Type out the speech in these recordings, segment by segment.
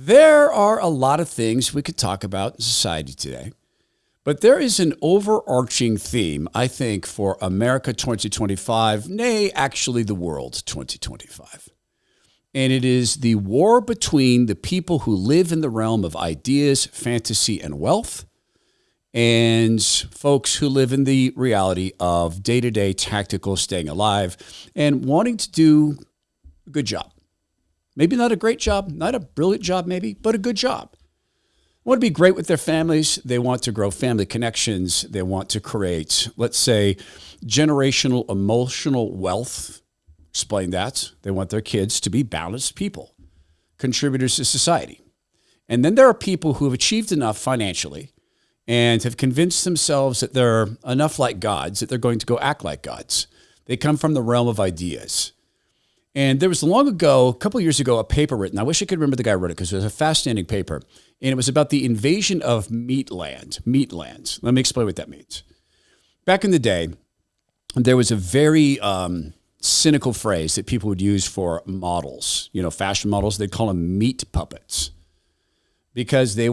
There are a lot of things we could talk about in society today, but there is an overarching theme, I think, for America 2025, nay, actually the world 2025. And it is the war between the people who live in the realm of ideas, fantasy, and wealth, and folks who live in the reality of day-to-day tactical staying alive and wanting to do a good job. Maybe not a great job, not a brilliant job maybe, but a good job. Want to be great with their families. They want to grow family connections. They want to create, let's say, generational emotional wealth. Explain that. They want their kids to be balanced people, contributors to society. And then there are people who have achieved enough financially and have convinced themselves that they're enough like gods, that they're going to go act like gods. They come from the realm of ideas. And there was long ago, a couple of years ago, a paper written. I wish I could remember the guy who wrote it because it was a fascinating paper. And it was about the invasion of meatlands. Let me explain what that means. Back in the day, there was a very cynical phrase that people would use for models, fashion models. They'd call them meat puppets because they're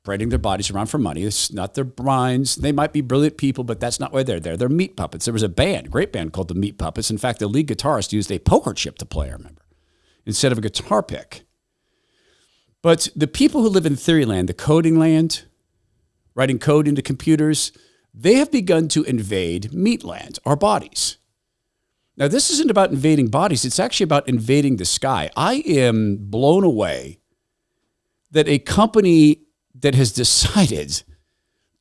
parading their bodies around for money. It's not their minds. They might be brilliant people, but that's not why they're there. They're meat puppets. There was a great band called the Meat Puppets. In fact, the lead guitarist used a poker chip to play, I remember, instead of a guitar pick. But the people who live in theory land, the coding land, writing code into computers, they have begun to invade meat land, our bodies. Now, this isn't about invading bodies. It's actually about invading the sky. I am blown away that a company that has decided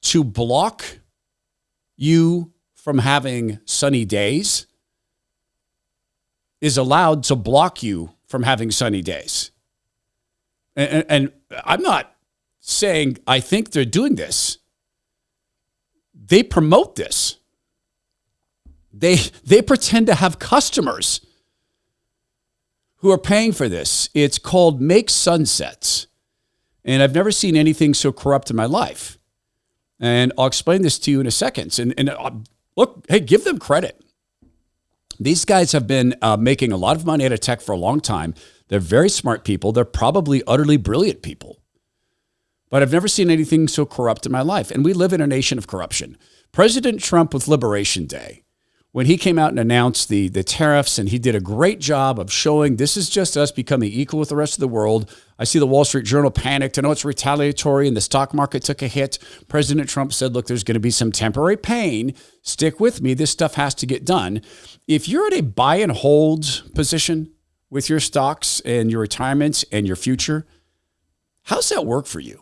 to block you from having sunny days is allowed to block you from having sunny days. And I'm not saying I think they're doing this. They promote this. They pretend to have customers who are paying for this. It's called Make Sunsets. And I've never seen anything so corrupt in my life. And I'll explain this to you in a second. And look, hey, give them credit. These guys have been making a lot of money out of tech for a long time. They're very smart people. They're probably utterly brilliant people. But I've never seen anything so corrupt in my life. And we live in a nation of corruption. President Trump with Liberation Day, when he came out and announced the tariffs, and he did a great job of showing this is just us becoming equal with the rest of the world. I see the Wall Street Journal panicked. I know it's retaliatory and the stock market took a hit. President Trump said, look, there's going to be some temporary pain. Stick with me. This stuff has to get done. If you're in a buy and hold position with your stocks and your retirements and your future, how's that work for you?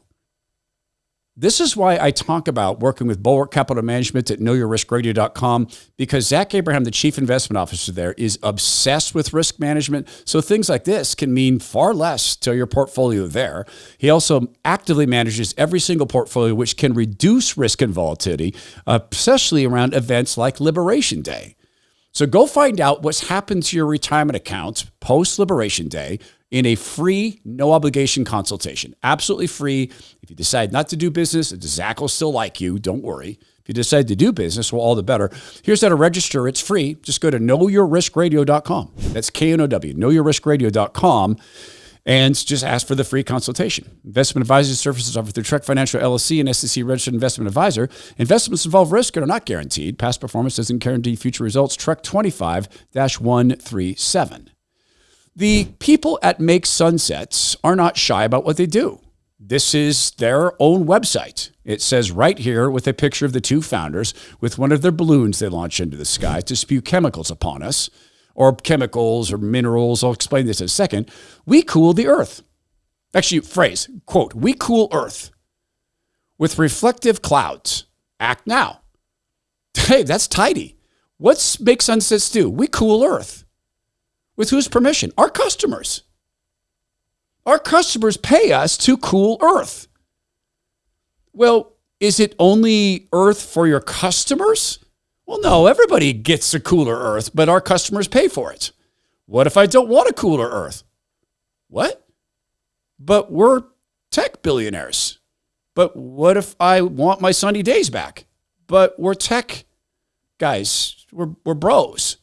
This is why I talk about working with Bulwark Capital Management at knowyourriskradio.com, because Zach Abraham, the chief investment officer there, is obsessed with risk management. So things like this can mean far less to your portfolio there. He also actively manages every single portfolio, which can reduce risk and volatility, especially around events like Liberation Day. So go find out what's happened to your retirement account post-Liberation Day in a free, no obligation consultation. Absolutely free. If you decide not to do business, Zach will still like you. Don't worry. If you decide to do business, well, all the better. Here's how to register. It's free. Just go to knowyourriskradio.com. That's KNOW, knowyourriskradio.com. And just ask for the free consultation. Investment advisory services offered through Trek Financial LLC and SEC registered investment advisor. Investments involve risk and are not guaranteed. Past performance doesn't guarantee future results. Trek 25-137. The people at Make Sunsets are not shy about what they do. This is their own website. It says right here with a picture of the two founders with one of their balloons they launch into the sky to spew chemicals upon us, or chemicals or minerals. I'll explain this in a second. We cool the earth. Actually, phrase, quote, we cool earth with reflective clouds. Act now. Hey, that's tidy. What's Make Sunsets do? We cool earth. With whose permission? Our customers. Our customers pay us to cool earth. Well, is it only earth for your customers? Well, no, everybody gets a cooler earth, but our customers pay for it. What if I don't want a cooler earth? What? But we're tech billionaires. But what if I want my sunny days back? But we're tech guys. We're bros.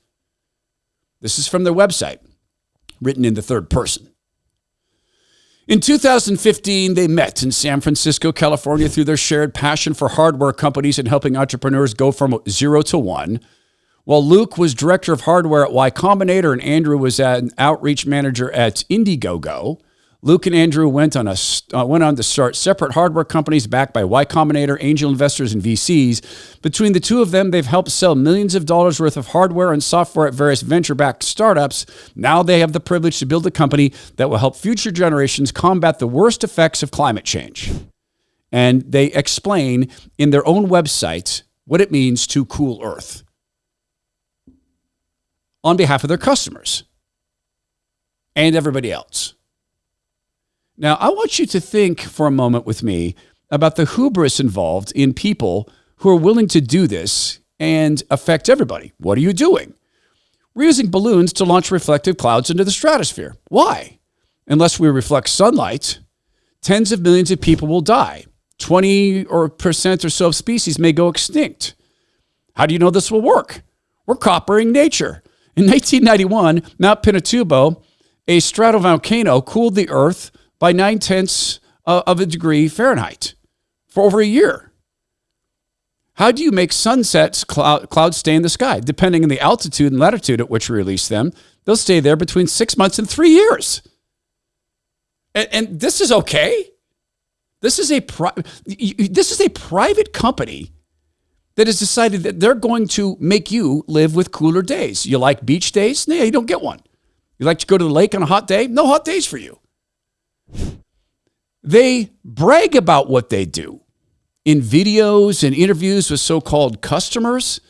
This is from their website, written in the third person. In 2015, they met in San Francisco, California through their shared passion for hardware companies and helping entrepreneurs go from 0 to 1. While Luke was director of hardware at Y Combinator and Andrew was an outreach manager at Indiegogo, Luke and Andrew went on to start separate hardware companies backed by Y Combinator, angel investors, and VCs. Between the two of them, they've helped sell millions of dollars worth of hardware and software at various venture-backed startups. Now they have the privilege to build a company that will help future generations combat the worst effects of climate change. And they explain in their own website what it means to cool Earth on behalf of their customers and everybody else. Now, I want you to think for a moment with me about the hubris involved in people who are willing to do this and affect everybody. What are you doing? We're using balloons to launch reflective clouds into the stratosphere. Why? Unless we reflect sunlight, tens of millions of people will die. 20% or so of species may go extinct. How do you know this will work? We're copying nature. In 1991, Mount Pinatubo, a stratovolcano, cooled the Earth by 0.9 of a degree Fahrenheit for over a year. How do you make sunsets clouds stay in the sky? Depending on the altitude and latitude at which we release them, they'll stay there between 6 months and 3 years. And this is okay. This is a private company that has decided that they're going to make you live with cooler days. You like beach days? No, you don't get one. You like to go to the lake on a hot day? No hot days for you. They brag about what they do in videos and interviews with so-called customers.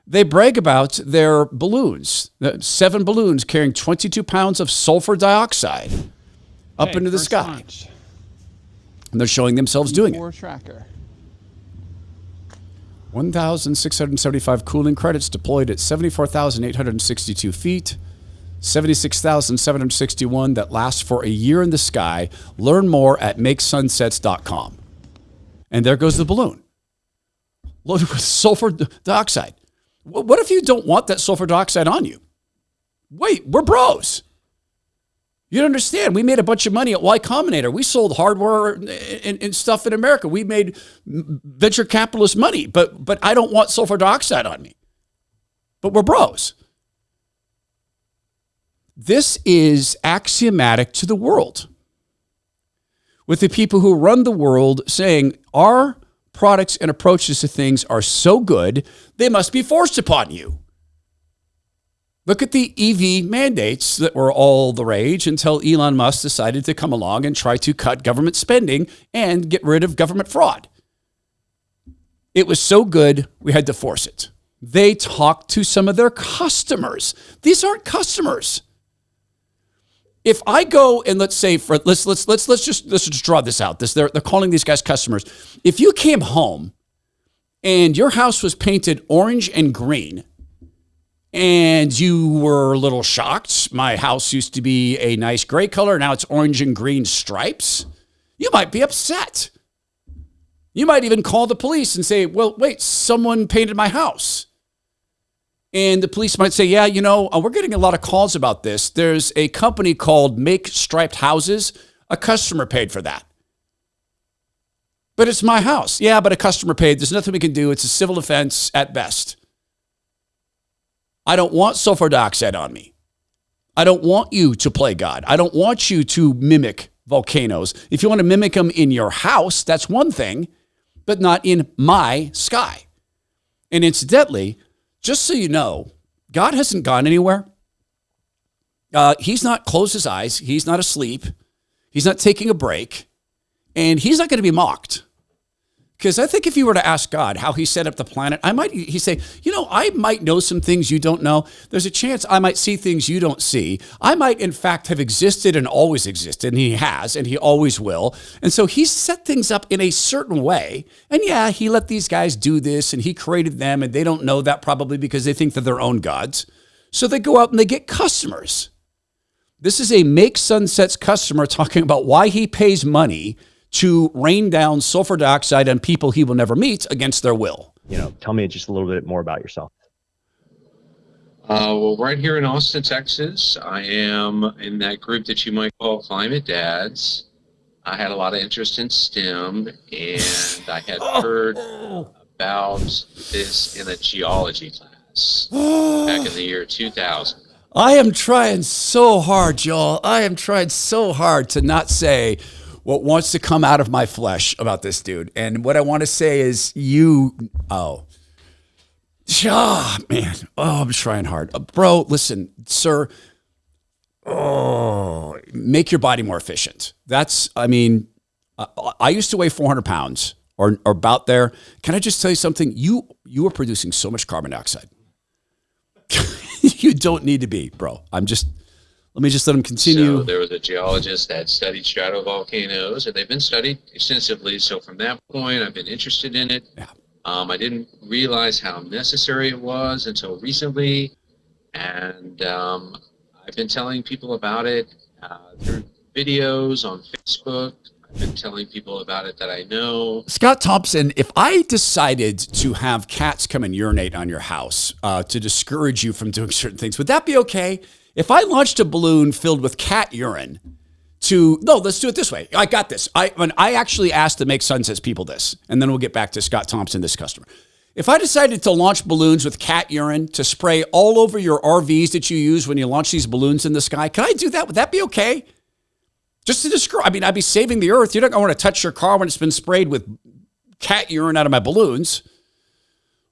They brag about their balloons, 7 balloons carrying 22 pounds of sulfur dioxide up into the sky. Launch. And they're showing themselves doing it. Tracker. 1,675 cooling credits deployed at 74,862 feet. 76,761 that lasts for a year in the sky. Learn more at makesunsets.com. And there goes the balloon, loaded with sulfur dioxide. What if you don't want that sulfur dioxide on you? Wait, we're bros. You don't understand. We made a bunch of money at Y Combinator. We sold hardware and stuff in America. We made venture capitalist money, but I don't want sulfur dioxide on me. But we're bros. This is axiomatic to the world, with the people who run the world saying our products and approaches to things are so good, they must be forced upon you. Look at the EV mandates that were all the rage until Elon Musk decided to come along and try to cut government spending and get rid of government fraud. It was so good, we had to force it. They talked to some of their customers. These aren't customers. If I go and let's just draw this out. They're calling these guys customers. If you came home and your house was painted orange and green, and you were a little shocked, my house used to be a nice gray color, now it's orange and green stripes, you might be upset. You might even call the police and say, well, wait, someone painted my house. And the police might say, yeah, we're getting a lot of calls about this. There's a company called Make Striped Houses. A customer paid for that. But it's my house. Yeah, but a customer paid. There's nothing we can do. It's a civil offense at best. I don't want sulfur dioxide on me. I don't want you to play God. I don't want you to mimic volcanoes. If you want to mimic them in your house, that's one thing, but not in my sky. And incidentally, just so you know, God hasn't gone anywhere. He's not closed his eyes. He's not asleep. He's not taking a break. And he's not going to be mocked. Because I think if you were to ask God how he set up the planet, he'd say, I might know some things you don't know. There's a chance I might see things you don't see. I might, in fact, have existed and always existed, and he has, and he always will. And so he's set things up in a certain way. And yeah, he let these guys do this, and he created them, and they don't know that probably because they think they're their own gods. So they go out and they get customers. This is a Make Sunsets customer talking about why he pays money to rain down sulfur dioxide on people he will never meet against their will. Tell me just a little bit more about yourself. Well, right here in Austin, Texas, I am in that group that you might call Climate Dads. I had a lot of interest in STEM, and I had heard about this in a geology class back in the year 2000. I am trying so hard, y'all. I am trying so hard to not say what wants to come out of my flesh about this dude. And what I want to say is man. Oh, I'm trying hard. Bro, listen, sir. Oh, make your body more efficient. I used to weigh 400 pounds or about there. Can I just tell you something? You are producing so much carbon dioxide. You don't need to be, bro. Let me just let him continue. So there was a geologist that studied stratovolcanoes, and they've been studied extensively. So from that point, I've been interested in it. Yeah. I didn't realize how necessary it was until recently, and I've been telling people about it through videos on Facebook. I've been telling people about it that I know. Scott Thompson, if I decided to have cats come and urinate on your house to discourage you from doing certain things, would that be okay? If I launched a balloon filled with cat urine let's do it this way. I got this. I actually asked the Make Sunsets people this, and then we'll get back to Scott Thompson, this customer. If I decided to launch balloons with cat urine to spray all over your RVs that you use when you launch these balloons in the sky, can I do that? Would that be okay? Just to describe, I'd be saving the earth. You're not going to want to touch your car when it's been sprayed with cat urine out of my balloons. A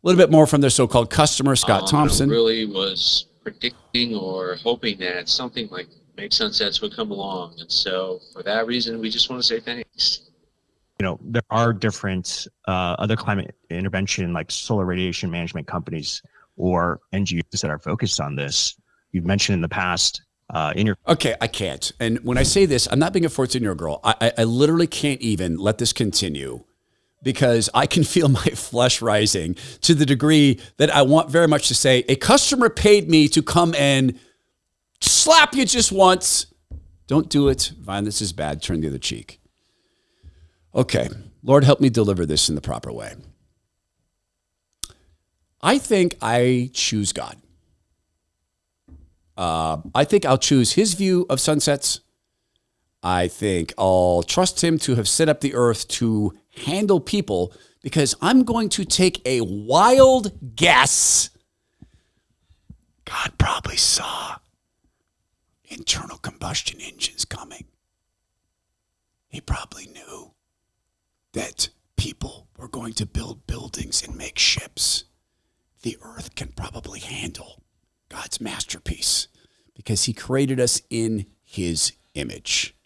little bit more from their so-called customer, Scott Thompson. I really was predicting or hoping that something like Make Sunsets would come along. And so for that reason, we just want to say thanks. There are different other climate intervention, like solar radiation management companies or NGOs that are focused on this. You've mentioned in the past Okay, I can't. And when I say this, I'm not being a 14-year-old girl. I literally can't even let this continue because I can feel my flesh rising to the degree that I want very much to say, a customer paid me to come and slap you just once. Don't do it. Fine, this is bad. Turn the other cheek. Okay, Lord, help me deliver this in the proper way. I think I choose God. I think I'll choose his view of sunsets. I think I'll trust him to have set up the earth to handle people because I'm going to take a wild guess. God probably saw internal combustion engines coming. He probably knew that people were going to build buildings and make ships. The earth can probably handle God's masterpiece because he created us in his image.